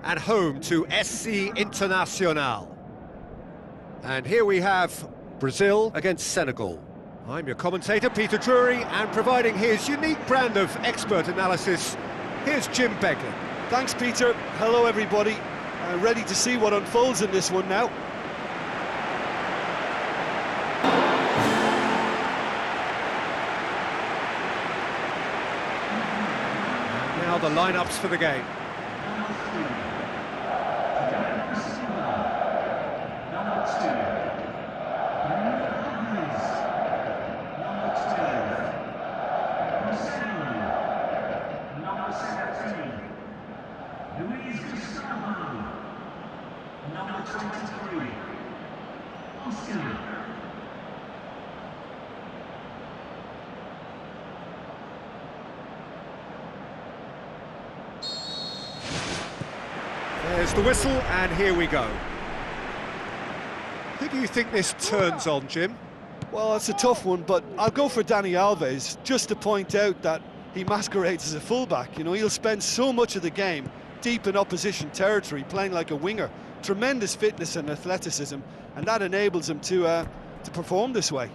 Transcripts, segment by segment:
and home to SC Internacional. And here we have Brazil against Senegal. I'm your commentator, Peter Drury, and providing his unique brand of expert analysis, here's Jim Beglin. Thanks, Peter. Hello, everybody. Ready to see what unfolds in this one now. Now the lineups for the game. Number 23, Oscar. There's the whistle, and here we go. Who do you think this turns on, Jim? Well, it's a tough one, but I'll go for Dani Alves, just to point out that he masquerades as a fullback. You know, he'll spend so much of the game deep in opposition territory, playing like a winger. Tremendous fitness and athleticism, and that enables him to perform this way.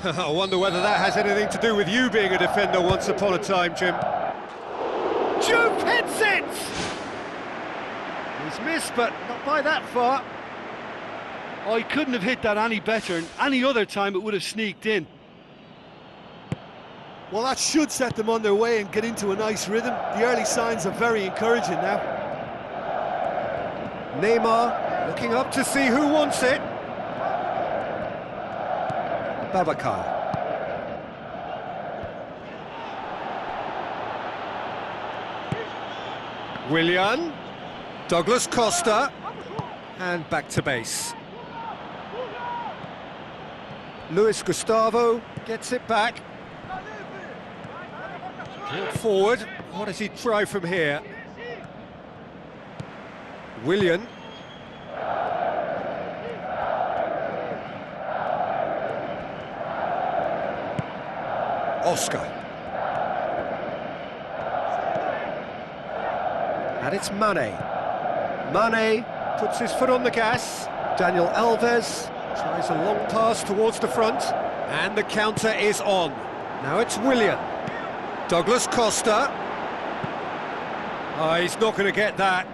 I wonder whether that has anything to do with you being a defender once upon a time, Jim. Juve hits it! He's missed, but not by that far. Oh, he couldn't have hit that any better, and any other time it would have sneaked in. Well, that should set them on their way and get into a nice rhythm. The early signs are very encouraging now. Neymar looking up to see who wants it. Babacar. Willian. Douglas Costa. And back to base. Luis Gustavo gets it back. Brought forward. What does he try from here? Willian. Oscar. And it's Mane. Mane puts his foot on the gas. Daniel Alves tries a long pass towards the front. And the counter is on. Now it's Willian. Douglas Costa. Oh, he's not going to get that.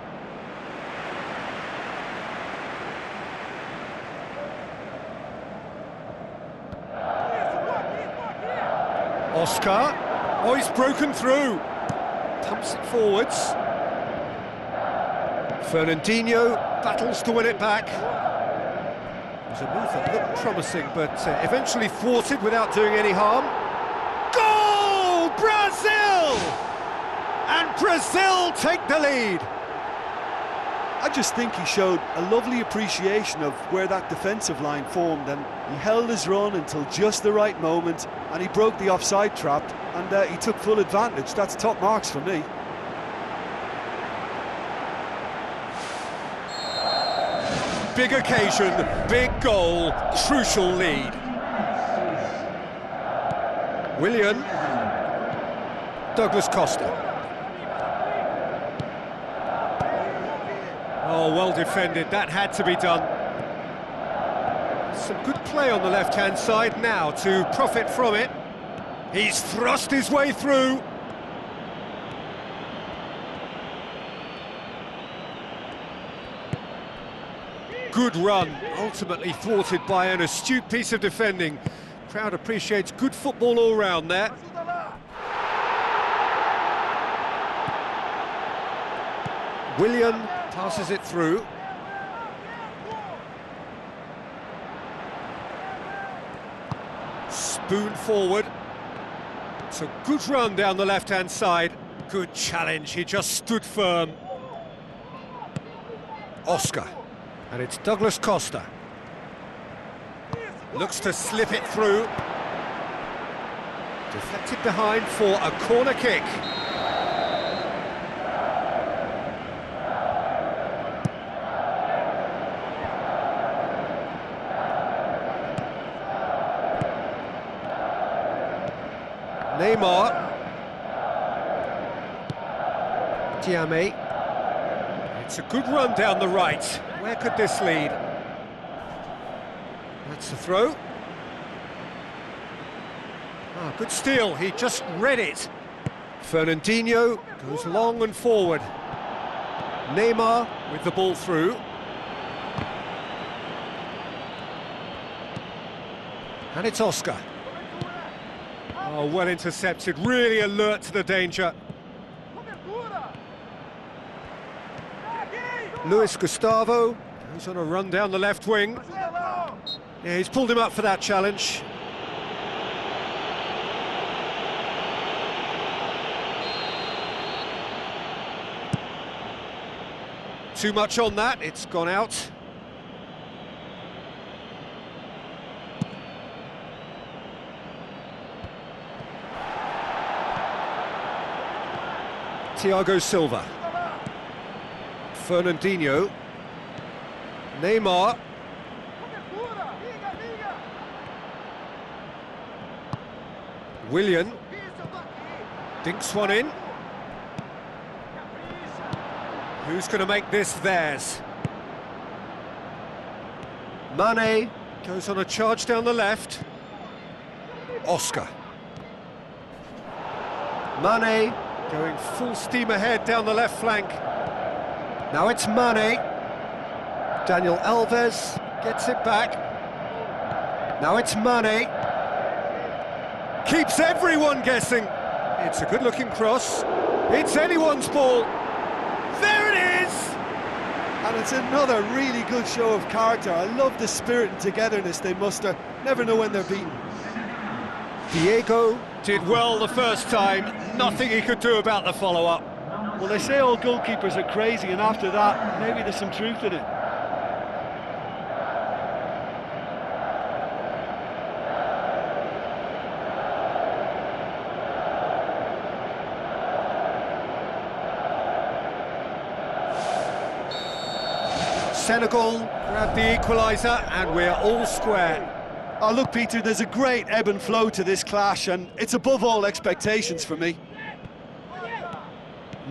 Oscar. Oh, he's broken through. Pumps it forwards. Fernandinho battles to win it back. It was a move that looked promising, but eventually thwarted without doing any harm. Goal! Brazil! And Brazil take the lead. I just think he showed a lovely appreciation of where that defensive line formed, and he held his run until just the right moment, and he broke the offside trap, and he took full advantage. That's top marks for me. Big occasion, big goal, crucial lead. Willian. Douglas Costa. Oh, well defended, that had to be done. Some good play on the left-hand side now to profit from it. He's thrust his way through. Good run, ultimately thwarted by an astute piece of defending. Crowd appreciates good football all round there. Willian passes it through. Spoon forward. It's a good run down the left-hand side. Good challenge, he just stood firm. Oscar. And it's Douglas Costa. Looks to slip it through. Deflected behind for a corner kick. Neymar. Diame. It's a good run down the right. Where could this lead? That's the throw. Ah, good steal, he just read it. Fernandinho goes long and forward. Neymar with the ball through. And it's Oscar. Oh, well intercepted, really alert to the danger. Luis Gustavo goes on a run down the left wing. Yeah, he's pulled him up for that challenge. Too much on that, it's gone out. Thiago Silva. Fernandinho. Neymar. Willian. Dinks one in. Who's going to make this theirs? Mane goes on a charge down the left. Oscar. Mane going full steam ahead down the left flank. Now it's Mane. Daniel Alves gets it back. Now it's Mane. Keeps everyone guessing. It's a good-looking cross. It's anyone's ball. There it is! And it's another really good show of character. I love the spirit and togetherness they muster. Never know when they're beaten. Diego did well the first time. Nothing he could do about the follow-up. Well, they say all goalkeepers are crazy, and after that, maybe there's some truth in it. Senegal grab the equalizer and we're all square. Oh, look, Peter, there's a great ebb and flow to this clash, and it's above all expectations for me.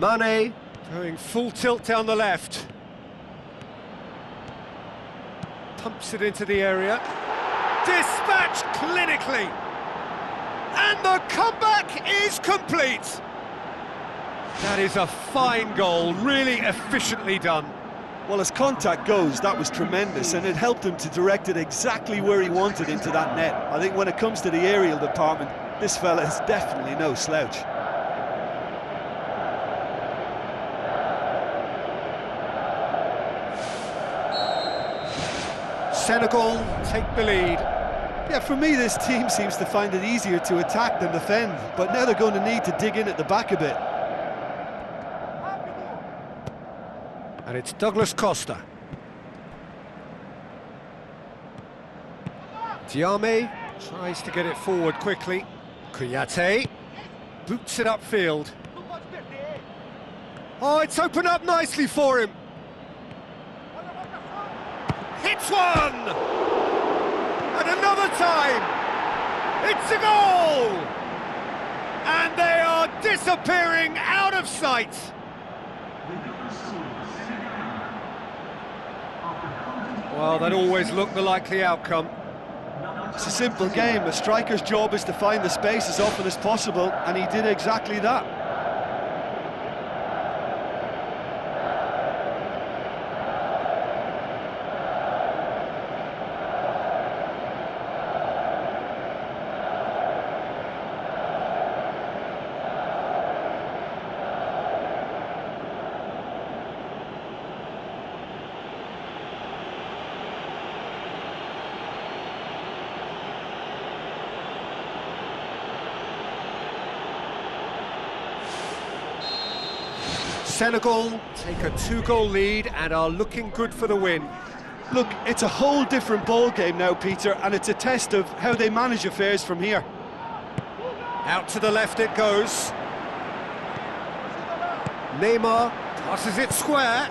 Mane going full tilt down the left. Pumps it into the area. Dispatched clinically. And the comeback is complete. That is a fine goal, really efficiently done. Well, as contact goes, that was tremendous, and it helped him to direct it exactly where he wanted into that net. I think when it comes to the aerial department, this fella is definitely no slouch. Senegal take the lead. Yeah, for me, this team seems to find it easier to attack than defend, but now they're going to need to dig in at the back a bit. And it's Douglas Costa. Diame tries to get it forward quickly. Kouyaté boots it upfield. Oh, it's opened up nicely for him. Hits one! And another time! It's a goal! And they are disappearing out of sight! Well, that always looked the likely outcome. It's a simple game. A striker's job is to find the space as often as possible, and he did exactly that. Senegal take a 2-goal lead and are looking good for the win. Look, it's a whole different ball game now, Peter, and it's a test of how they manage affairs from here. Out to the left it goes. Neymar passes it square.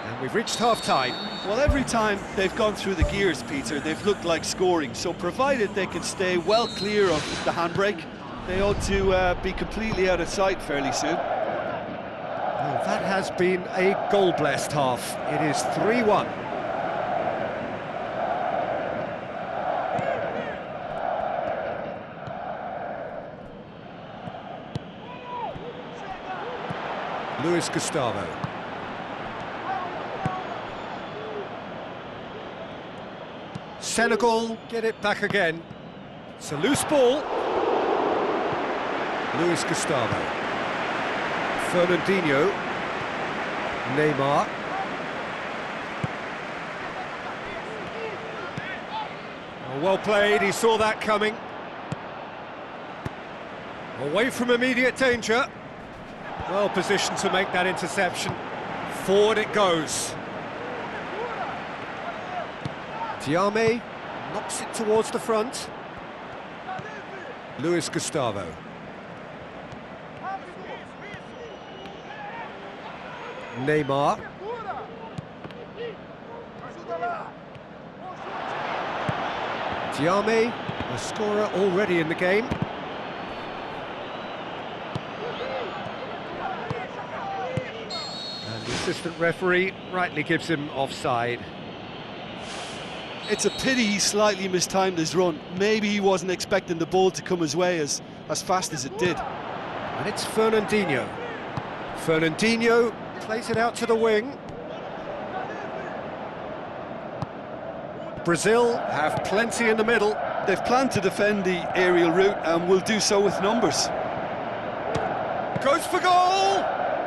And we've reached half-time. Well, every time they've gone through the gears, Peter, they've looked like scoring. So provided they can stay well clear of the handbrake, they ought to be completely out of sight fairly soon. That has been a goal-blessed half. It is 3-1. Luis Gustavo. Senegal get it back again. It's a loose ball. Luis Gustavo. Fernandinho. Neymar. Oh, well played, he saw that coming. Away from immediate danger. Well positioned to make that interception. Forward it goes. Diame knocks it towards the front. Luis Gustavo. Neymar. Diame, a scorer already in the game. And the assistant referee rightly gives him offside. It's a pity he slightly mistimed his run. Maybe he wasn't expecting the ball to come his way as fast as it did. And it's Fernandinho. Fernandinho plays it out to the wing. Brazil have plenty in the middle. They've planned to defend the aerial route and will do so with numbers. Goes for goal!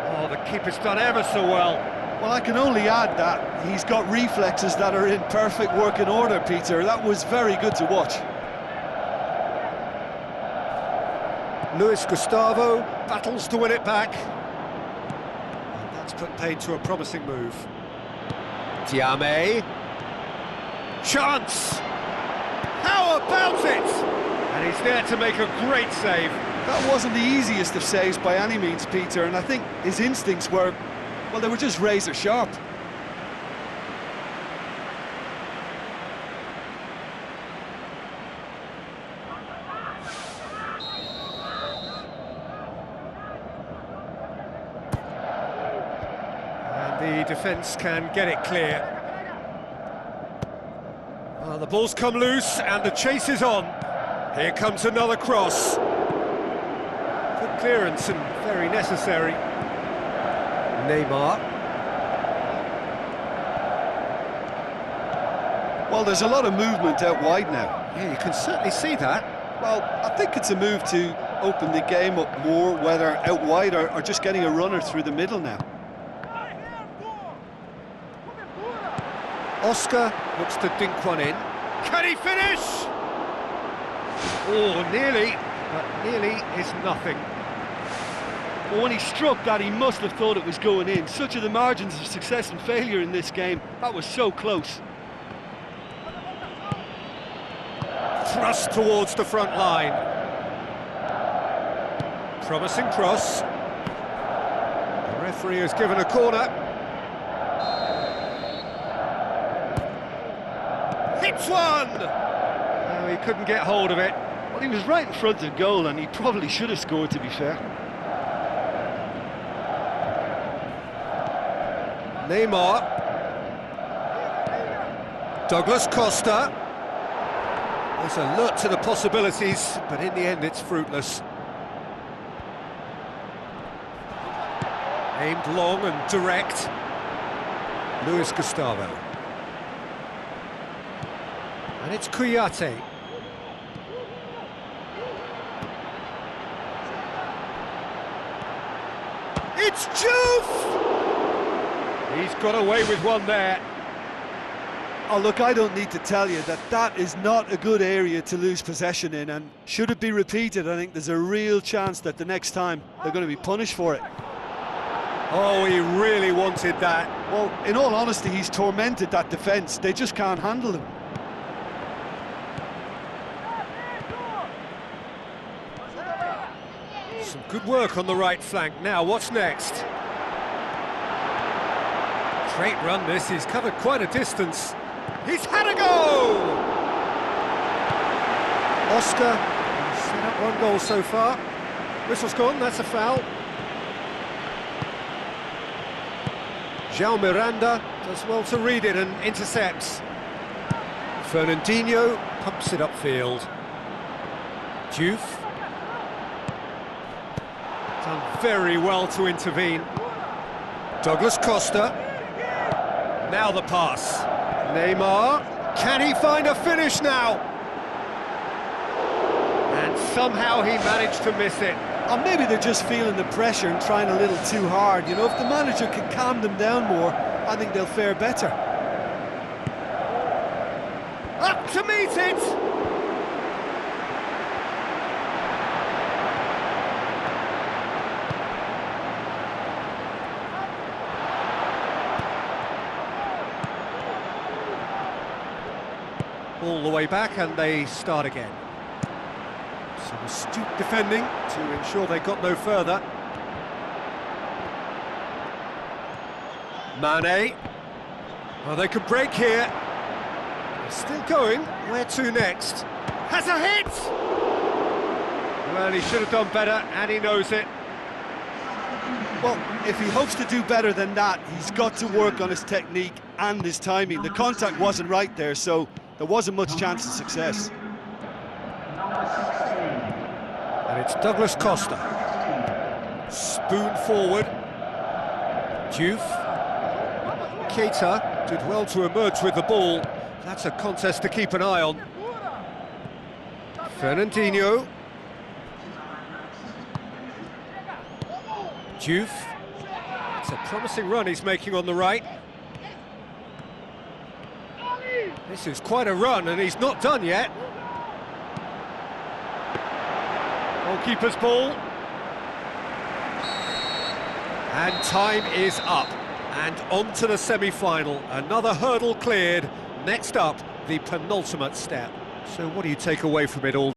Oh, the keeper's done ever so well. Well, I can only add that he's got reflexes that are in perfect working order, Peter. That was very good to watch. Luis Gustavo battles to win it back. And that's put paid to a promising move. Diame. Chance! How about it? And he's there to make a great save. That wasn't the easiest of saves by any means, Peter, and I think his instincts were, well, they were just razor sharp. And the defence can get it clear. Well, the ball's come loose and the chase is on. Here comes another cross. Good clearance and very necessary. Neymar. Well, there's a lot of movement out wide now. Yeah, you can certainly see that. Well, I think it's a move to open the game up more, whether out wide or just getting a runner through the middle now. Oscar looks to dink one in. Can he finish? Oh, nearly, but nearly is nothing. Well, when he struck that, he must have thought it was going in. Such are the margins of success and failure in this game. That was so close. Thrust towards the front line. Promising cross. The referee has given a corner. Hits one! Oh, he couldn't get hold of it. Well, he was right in front of goal and he probably should have scored, to be fair. Neymar. Douglas Costa. There's alert to the possibilities, but in the end it's fruitless. Aimed long and direct. Luis Gustavo. And it's Kouyaté. It's Juve! He's got away with one there. Oh, look, I don't need to tell you that that is not a good area to lose possession in, and should it be repeated, I think there's a real chance that the next time they're going to be punished for it. Oh, he really wanted that. Well, in all honesty, he's tormented that defence. They just can't handle him. Some good work on the right flank. Now, what's next? Great run this, he's covered quite a distance. He's had a go! Oscar has set up one goal so far. Whistle's gone, that's a foul. João Miranda does well to read it and intercepts. Fernandinho pumps it upfield. Diouf. Done very well to intervene. Douglas Costa. Now the pass. Neymar. Can he find a finish now? And somehow he managed to miss it. Or maybe they're just feeling the pressure and trying a little too hard. You know, if the manager can calm them down more, I think they'll fare better. Up to meet it! All the way back and they start again. Some astute defending to ensure they got no further. Mane. Oh, they could break here. They're still going. Where to next? Has a hit! Well, he should have done better, and he knows it. Well, if he hopes to do better than that, he's got to work on his technique and his timing. The contact wasn't right there, so there wasn't much chance of success. And it's Douglas Costa. Spoon forward. Diouf. Keita did well to emerge with the ball. That's a contest to keep an eye on. Fernandinho. Diouf. It's a promising run he's making on the right. This is quite a run, and he's not done yet. Goalkeeper's ball. And time is up. And on to the semi-final. Another hurdle cleared. Next up, the penultimate step. So what do you take away from it all?